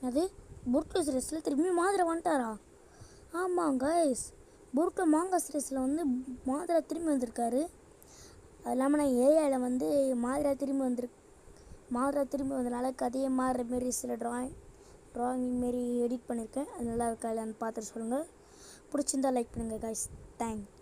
அது பொருட்கள் சீரிஸில் திரும்பி மாதிரா வந்துட்டாரா? ஆமாம் கைஸ், பொருட்கள் மாங்கா சீரிஸில் வந்து மாதிரா திரும்பி வந்திருக்காரு. அது இல்லாமல் நான் ஏஐயில் வந்து மாதிரா திரும்பி வந்தனால கதையை மாறுற மாரி சில ட்ராயிங் மாரி எடிட் பண்ணியிருக்கேன். அது நல்லா இருக்கா இல்லைன்னு பார்த்துட்டு சொல்லுங்கள். பிடிச்சிருந்தா லைக் பண்ணுங்கள் கைஸ். தேங்க்ஸ்.